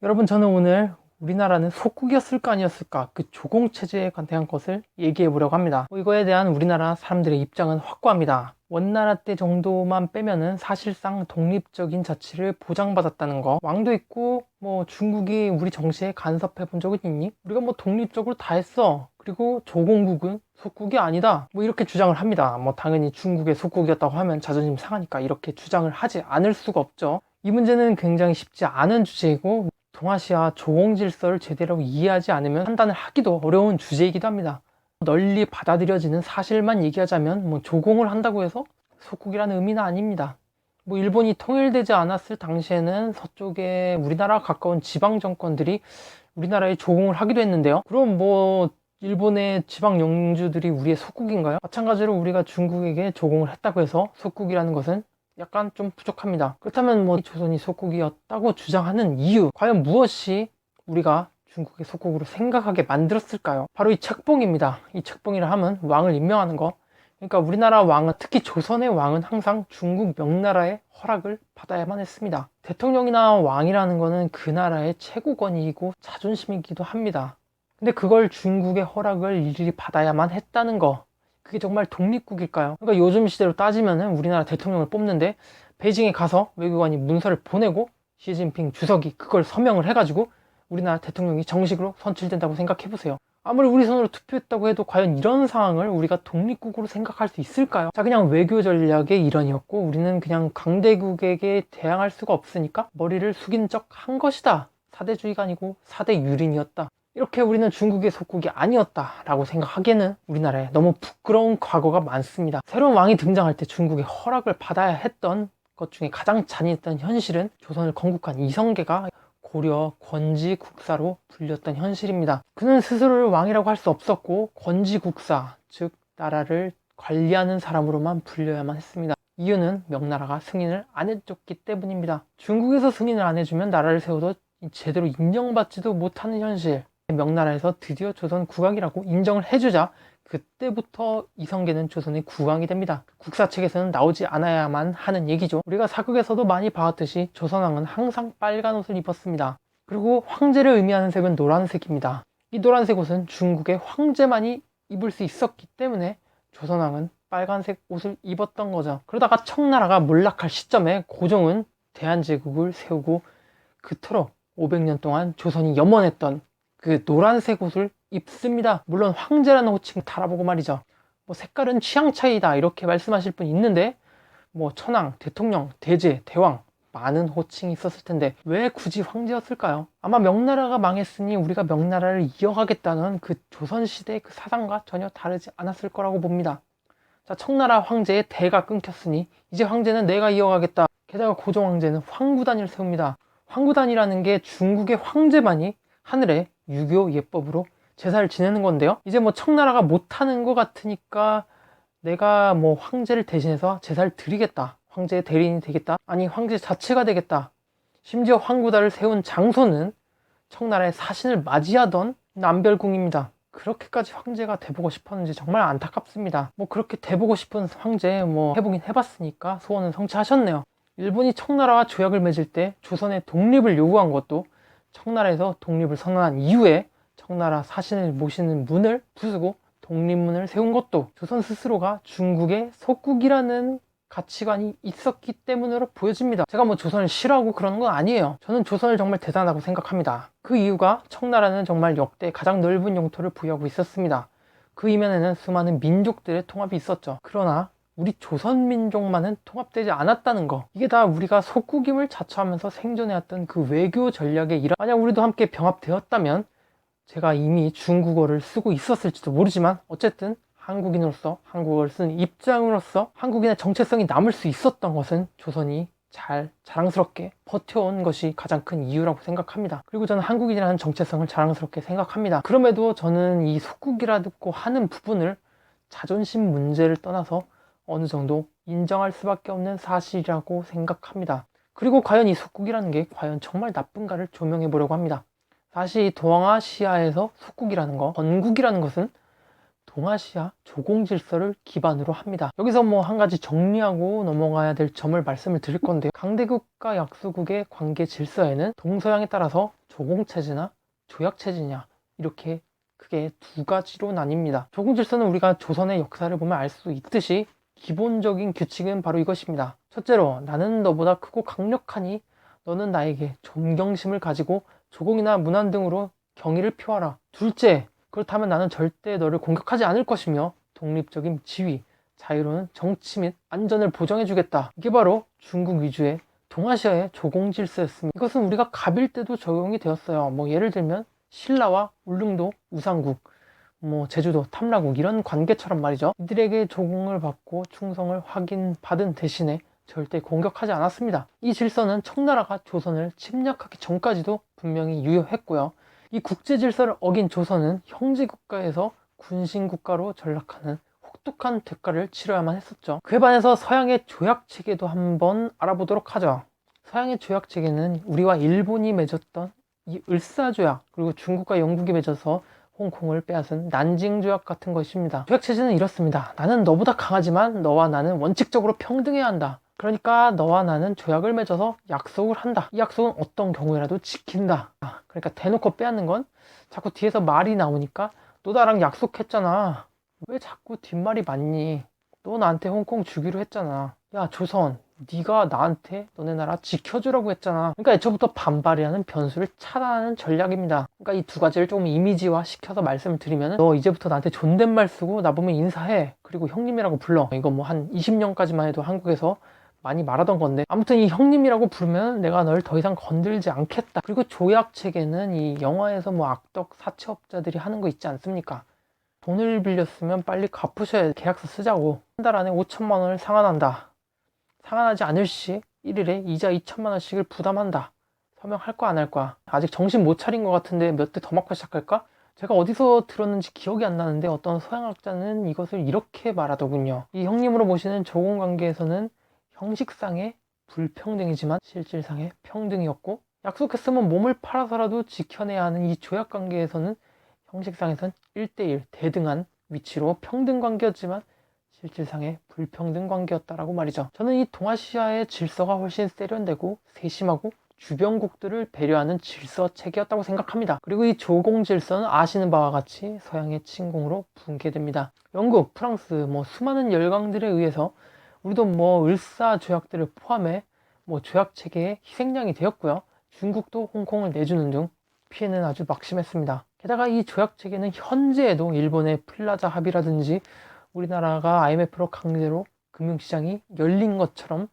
여러분, 저는 오늘 우리나라는 속국이었을까 아니었을까, 그 조공체제에 대한 것을 얘기해 보려고 합니다. 이거에 대한 우리나라 사람들의 입장은 확고합니다. 원나라 때 정도만 빼면은 사실상 독립적인 자치를 보장받았다는 거. 왕도 있고 중국이 우리 정치에 간섭해 본 적은 있니? 우리가 독립적으로 다 했어. 그리고 조공국은 속국이 아니다, 이렇게 주장을 합니다. 당연히 중국의 속국이었다고 하면 자존심 상하니까 이렇게 주장을 하지 않을 수가 없죠. 이 문제는 굉장히 쉽지 않은 주제이고, 동아시아 조공 질서를 제대로 이해하지 않으면 판단을 하기도 어려운 주제이기도 합니다. 널리 받아들여지는 사실만 얘기하자면 조공을 한다고 해서 속국이라는 의미는 아닙니다. 일본이 통일되지 않았을 당시에는 서쪽에 우리나라와 가까운 지방 정권들이 우리나라에 조공을 하기도 했는데요. 그럼 일본의 지방 영주들이 우리의 속국인가요? 마찬가지로 우리가 중국에게 조공을 했다고 해서 속국이라는 것은 약간 좀 부족합니다. 그렇다면 조선이 속국이었다고 주장하는 이유, 과연 무엇이 우리가 중국의 속국으로 생각하게 만들었을까요? 바로 이 책봉입니다. 이 책봉이라 하면 왕을 임명하는 거. 그러니까 우리나라 왕은, 특히 조선의 왕은 항상 중국 명나라의 허락을 받아야만 했습니다. 대통령이나 왕이라는 거는 그 나라의 최고 권위이고 자존심이기도 합니다. 근데 그걸 중국의 허락을 일일이 받아야만 했다는 거, 그게 정말 독립국일까요? 그러니까 요즘 시대로 따지면 우리나라 대통령을 뽑는데 베이징에 가서 외교관이 문서를 보내고 시진핑 주석이 그걸 서명을 해가지고 우리나라 대통령이 정식으로 선출된다고 생각해보세요. 아무리 우리 손으로 투표했다고 해도 과연 이런 상황을 우리가 독립국으로 생각할 수 있을까요? 자, 그냥 외교 전략의 일환이었고 우리는 그냥 강대국에게 대항할 수가 없으니까 머리를 숙인 척 한 것이다, 사대주의가 아니고 사대유린이었다, 이렇게 우리는 중국의 속국이 아니었다라고 생각하기에는 우리나라에 너무 부끄러운 과거가 많습니다. 새로운 왕이 등장할 때 중국의 허락을 받아야 했던 것 중에 가장 잔인했던 현실은 조선을 건국한 이성계가 고려 권지국사로 불렸던 현실입니다. 그는 스스로를 왕이라고 할 수 없었고 권지국사, 즉 나라를 관리하는 사람으로만 불려야만 했습니다. 이유는 명나라가 승인을 안 해줬기 때문입니다. 중국에서 승인을 안 해주면 나라를 세워도 제대로 인정받지도 못하는 현실. 명나라에서 드디어 조선 국왕이라고 인정을 해주자 그때부터 이성계는 조선의 국왕이 됩니다. 국사책에서는 나오지 않아야만 하는 얘기죠. 우리가 사극에서도 많이 봐왔듯이 조선왕은 항상 빨간 옷을 입었습니다. 그리고 황제를 의미하는 색은 노란색입니다. 이 노란색 옷은 중국의 황제만이 입을 수 있었기 때문에 조선왕은 빨간색 옷을 입었던 거죠. 그러다가 청나라가 몰락할 시점에 고종은 대한제국을 세우고 그토록 500년 동안 조선이 염원했던 그 노란색 옷을 입습니다. 물론 황제라는 호칭 달아보고 말이죠. 색깔은 취향 차이다 이렇게 말씀하실 분 있는데 천황, 대통령, 대제, 대왕 많은 호칭이 있었을 텐데 왜 굳이 황제였을까요? 아마 명나라가 망했으니 우리가 명나라를 이어가겠다는 그 조선시대의 그 사상과 전혀 다르지 않았을 거라고 봅니다. 자, 청나라 황제의 대가 끊겼으니 이제 황제는 내가 이어가겠다. 게다가 고종 황제는 황구단위를 세웁니다. 황구단이라는 게 중국의 황제만이 하늘에 유교 예법으로 제사를 지내는 건데요. 이제 청나라가 못하는 것 같으니까 내가 황제를 대신해서 제사를 드리겠다, 황제의 대리인이 되겠다, 아니 황제 자체가 되겠다. 심지어 황구단을 세운 장소는 청나라의 사신을 맞이하던 남별궁입니다. 그렇게까지 황제가 돼보고 싶었는지 정말 안타깝습니다. 그렇게 돼보고 싶은 황제 해보긴 해봤으니까 소원은 성취하셨네요. 일본이 청나라와 조약을 맺을 때 조선의 독립을 요구한 것도 청나라에서 독립을 선언한 이후에 청나라 사신을 모시는 문을 부수고 독립문을 세운 것도 조선 스스로가 중국의 속국이라는 가치관이 있었기 때문으로 보여집니다. 제가 조선을 싫어하고 그러는 건 아니에요. 저는 조선을 정말 대단하다고 생각합니다. 그 이유가 청나라는 정말 역대 가장 넓은 영토를 부여하고 있었습니다. 그 이면에는 수많은 민족들의 통합이 있었죠. 그러나 우리 조선민족만은 통합되지 않았다는 거, 이게 다 우리가 속국임을 자처하면서 생존해왔던 그 외교 전략의 일환. 만약 우리도 함께 병합되었다면 제가 이미 중국어를 쓰고 있었을지도 모르지만 어쨌든 한국인으로서, 한국어를 쓰는 입장으로서 한국인의 정체성이 남을 수 있었던 것은 조선이 잘 자랑스럽게 버텨온 것이 가장 큰 이유라고 생각합니다. 그리고 저는 한국인이라는 정체성을 자랑스럽게 생각합니다. 그럼에도 저는 이 속국이라고 하는 부분을 자존심 문제를 떠나서 어느 정도 인정할 수밖에 없는 사실이라고 생각합니다. 그리고 과연 이 속국이라는 게 과연 정말 나쁜가를 조명해 보려고 합니다. 사실 동아시아에서 속국이라는 거, 건국이라는 것은 동아시아 조공 질서를 기반으로 합니다. 여기서 뭐 한 가지 정리하고 넘어가야 될 점을 말씀을 드릴 건데요. 강대국과 약소국의 관계 질서에는 동서양에 따라서 조공체제나 조약체제냐 이렇게 크게 두 가지로 나뉩니다. 조공 질서는 우리가 조선의 역사를 보면 알 수 있듯이 기본적인 규칙은 바로 이것입니다. 첫째로, 나는 너보다 크고 강력하니 너는 나에게 존경심을 가지고 조공이나 문안 등으로 경의를 표하라. 둘째, 그렇다면 나는 절대 너를 공격하지 않을 것이며 독립적인 지위, 자유로운 정치 및 안전을 보장해주겠다. 이게 바로 중국 위주의 동아시아의 조공 질서였습니다. 이것은 우리가 갑일 때도 적용이 되었어요. 뭐 예를 들면 신라와 울릉도, 우상국, 뭐 제주도, 탐라국 이런 관계처럼 말이죠. 이들에게 조공을 받고 충성을 확인받은 대신에 절대 공격하지 않았습니다. 이 질서는 청나라가 조선을 침략하기 전까지도 분명히 유효했고요. 이 국제 질서를 어긴 조선은 형제국가에서 군신국가로 전락하는 혹독한 대가를 치러야만 했었죠. 그에 반해서 서양의 조약체계도 한번 알아보도록 하죠. 서양의 조약체계는 우리와 일본이 맺었던 이 을사조약, 그리고 중국과 영국이 맺어서 홍콩을 빼앗은 난징조약 같은 것입니다. 조약체제는 이렇습니다. 나는 너보다 강하지만 너와 나는 원칙적으로 평등해야 한다. 그러니까 너와 나는 조약을 맺어서 약속을 한다. 이 약속은 어떤 경우에라도 지킨다. 그러니까 대놓고 빼앗는 건 자꾸 뒤에서 말이 나오니까 너 나랑 약속했잖아. 왜 자꾸 뒷말이 많니? 너 나한테 홍콩 주기로 했잖아. 야 조선, 네가 나한테 너네 나라 지켜주라고 했잖아. 그러니까 애초부터 반발이라는 변수를 차단하는 전략입니다. 그러니까 이 두 가지를 조금 이미지화 시켜서 말씀을 드리면, 너 이제부터 나한테 존댓말 쓰고 나보면 인사해. 그리고 형님이라고 불러. 이거 뭐 한 20년까지만 해도 한국에서 많이 말하던 건데, 아무튼 이 형님이라고 부르면 내가 널 더 이상 건들지 않겠다. 그리고 조약 체계는 이 영화에서 뭐 악덕 사채업자들이 하는 거 있지 않습니까? 돈을 빌렸으면 빨리 갚으셔야 계약서 쓰자고. 한 달 안에 5천만 원을 상환한다. 상환하지 않을 시 1일에 이자 2천만 원씩을 부담한다. 서명할 거야 안 할 거야? 아직 정신 못 차린 것 같은데 몇 대 더 맞고 시작할까? 제가 어디서 들었는지 기억이 안 나는데 어떤 서양학자는 이것을 이렇게 말하더군요. 이 형님으로 모시는 조공관계에서는 형식상의 불평등이지만 실질상의 평등이었고, 약속했으면 몸을 팔아서라도 지켜내야 하는 이 조약관계에서는 형식상에선 1대1 대등한 위치로 평등관계였지만 실질상의 불평등 관계였다라고 말이죠. 저는 이 동아시아의 질서가 훨씬 세련되고 세심하고 주변국들을 배려하는 질서 체계였다고 생각합니다. 그리고 이 조공 질서는 아시는 바와 같이 서양의 침공으로 붕괴됩니다. 영국, 프랑스, 뭐 수많은 열강들에 의해서 우리도 뭐 을사 조약들을 포함해 뭐 조약 체계의 희생양이 되었고요. 중국도 홍콩을 내주는 등 피해는 아주 막심했습니다. 게다가 이 조약 체계는 현재에도 일본의 플라자 합의라든지 우리나라가 IMF로 강제로 금융시장이 열린 것처럼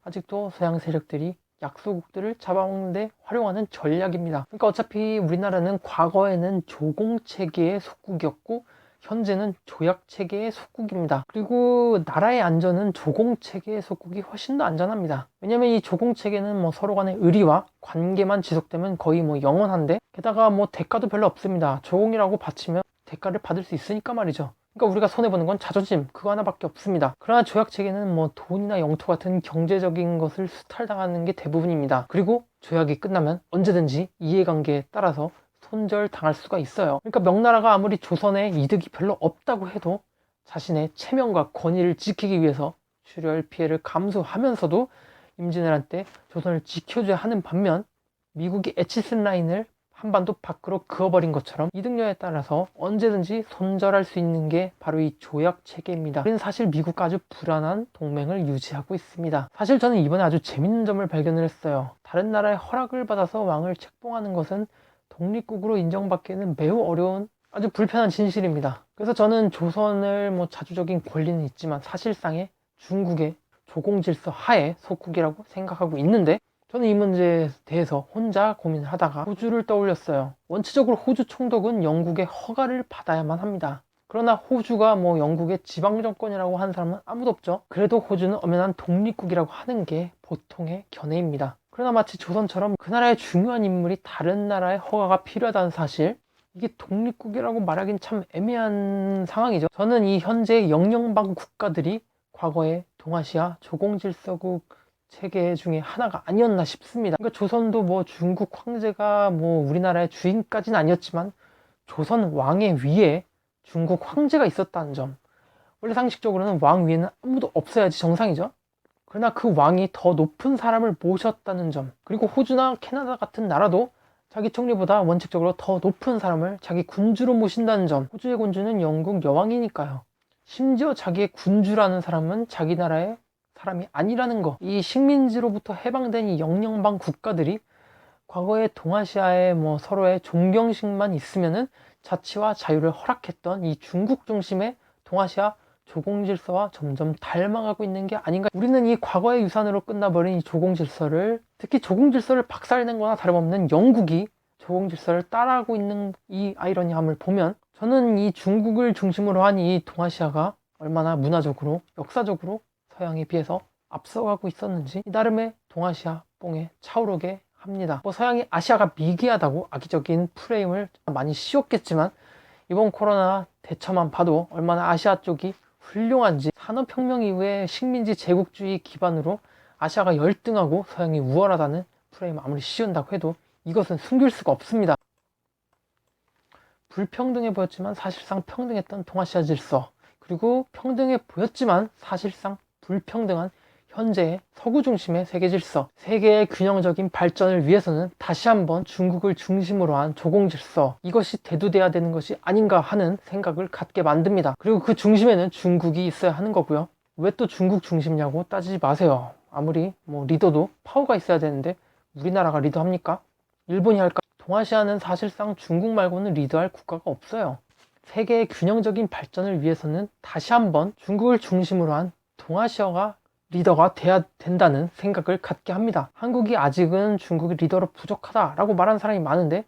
아직도 서양 세력들이 약소국들을 잡아먹는 데 활용하는 전략입니다. 그러니까 어차피 우리나라는 과거에는 조공체계의 속국이었고 현재는 조약체계의 속국입니다. 그리고 나라의 안전은 조공체계의 속국이 훨씬 더 안전합니다. 왜냐면 이 조공체계는 뭐 서로 간의 의리와 관계만 지속되면 거의 뭐 영원한데, 게다가 뭐 대가도 별로 없습니다. 조공이라고 바치면 대가를 받을 수 있으니까 말이죠. 그러니까 우리가 손해보는 건 자존심, 그거 하나밖에 없습니다. 그러나 조약체계는 뭐 돈이나 영토 같은 경제적인 것을 수탈당하는 게 대부분입니다. 그리고 조약이 끝나면 언제든지 이해관계에 따라서 손절당할 수가 있어요. 그러니까 명나라가 아무리 조선에 이득이 별로 없다고 해도 자신의 체면과 권위를 지키기 위해서 출혈 피해를 감수하면서도 임진왜란 때 조선을 지켜줘야 하는 반면, 미국이 에치슨 라인을 한반도 밖으로 그어버린 것처럼 이득녀에 따라서 언제든지 손절할 수 있는 게 바로 이 조약 체계입니다. 우리는 사실 미국과 아주 불안한 동맹을 유지하고 있습니다. 사실 저는 이번에 아주 재밌는 점을 발견을 했어요. 다른 나라의 허락을 받아서 왕을 책봉하는 것은 독립국으로 인정받기에는 매우 어려운 아주 불편한 진실입니다. 그래서 저는 조선을 뭐 자주적인 권리는 있지만 사실상의 중국의 조공질서 하에 속국이라고 생각하고 있는데, 저는 이 문제에 대해서 혼자 고민을 하다가 호주를 떠올렸어요. 원칙적으로 호주 총독은 영국의 허가를 받아야만 합니다. 그러나 호주가 뭐 영국의 지방정권이라고 하는 사람은 아무도 없죠. 그래도 호주는 엄연한 독립국이라고 하는 게 보통의 견해입니다. 그러나 마치 조선처럼 그 나라의 중요한 인물이 다른 나라의 허가가 필요하다는 사실, 이게 독립국이라고 말하긴 참 애매한 상황이죠. 저는 이 현재 영연방 국가들이 과거의 동아시아 조공질서국 체계 중에 하나가 아니었나 싶습니다. 그러니까 조선도 뭐 중국 황제가 뭐 우리나라의 주인까지는 아니었지만 조선 왕의 위에 중국 황제가 있었다는 점. 원래 상식적으로는 왕 위에는 아무도 없어야지 정상이죠. 그러나 그 왕이 더 높은 사람을 모셨다는 점. 그리고 호주나 캐나다 같은 나라도 자기 총리보다 원칙적으로 더 높은 사람을 자기 군주로 모신다는 점. 호주의 군주는 영국 여왕이니까요. 심지어 자기의 군주라는 사람은 자기 나라의 사람이 아니라는 거. 이 식민지로부터 해방된 이 영연방 국가들이 과거에 동아시아에 서로의 존경심만 있으면은 자치와 자유를 허락했던 이 중국 중심의 동아시아 조공질서와 점점 닮아가고 있는 게 아닌가. 우리는 이 과거의 유산으로 끝나버린 이 조공질서를, 특히 조공질서를 박살낸 거나 다름없는 영국이 조공질서를 따라하고 있는 이 아이러니함을 보면, 저는 이 중국을 중심으로 한 이 동아시아가 얼마나 문화적으로, 역사적으로 서양에 비해서 앞서가고 있었는지 이 나름의 동아시아 뽕에 차오르게 합니다. 서양이 아시아가 미개하다고 악의적인 프레임을 많이 씌웠겠지만, 이번 코로나 대처만 봐도 얼마나 아시아 쪽이 훌륭한지. 산업혁명 이후에 식민지 제국주의 기반으로 아시아가 열등하고 서양이 우월하다는 프레임 아무리 씌운다고 해도 이것은 숨길 수가 없습니다. 불평등해 보였지만 사실상 평등했던 동아시아 질서, 그리고 평등해 보였지만 사실상 불평등한 현재의 서구 중심의 세계 질서, 세계의 균형적인 발전을 위해서는 다시 한번 중국을 중심으로 한 조공 질서, 이것이 대두돼야 되는 것이 아닌가 하는 생각을 갖게 만듭니다. 그리고 그 중심에는 중국이 있어야 하는 거고요. 왜 또 중국 중심이냐고 따지지 마세요. 아무리 리더도 파워가 있어야 되는데 우리나라가 리더합니까? 일본이 할까? 동아시아는 사실상 중국 말고는 리더할 국가가 없어요. 세계의 균형적인 발전을 위해서는 다시 한번 중국을 중심으로 한 동아시아가 리더가 돼야 된다는 생각을 갖게 합니다. 한국이 아직은 중국의 리더로 부족하다라고 말하는 사람이 많은데,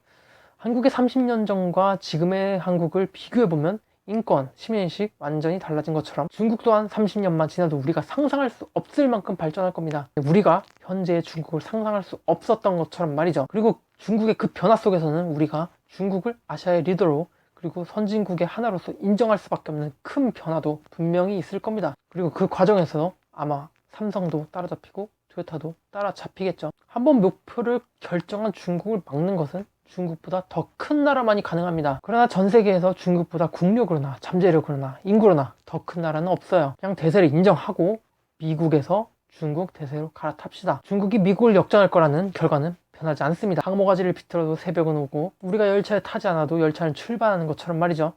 한국의 30년 전과 지금의 한국을 비교해보면 인권, 시민의식 완전히 달라진 것처럼 중국 또한 30년만 지나도 우리가 상상할 수 없을 만큼 발전할 겁니다. 우리가 현재의 중국을 상상할 수 없었던 것처럼 말이죠. 그리고 중국의 그 변화 속에서는 우리가 중국을 아시아의 리더로, 그리고 선진국의 하나로서 인정할 수밖에 없는 큰 변화도 분명히 있을 겁니다. 그리고 그 과정에서 아마 삼성도 따라잡히고 토요타도 따라잡히겠죠. 한번 목표를 결정한 중국을 막는 것은 중국보다 더 큰 나라만이 가능합니다. 그러나 전 세계에서 중국보다 국력으로나 잠재력으로나 인구로나 더 큰 나라는 없어요. 그냥 대세를 인정하고 미국에서 중국 대세로 갈아탑시다. 중국이 미국을 역전할 거라는 결과는 변하지 않습니다. 항모가지를 비틀어도 새벽은 오고, 우리가 열차에 타지 않아도 열차는 출발하는 것처럼 말이죠.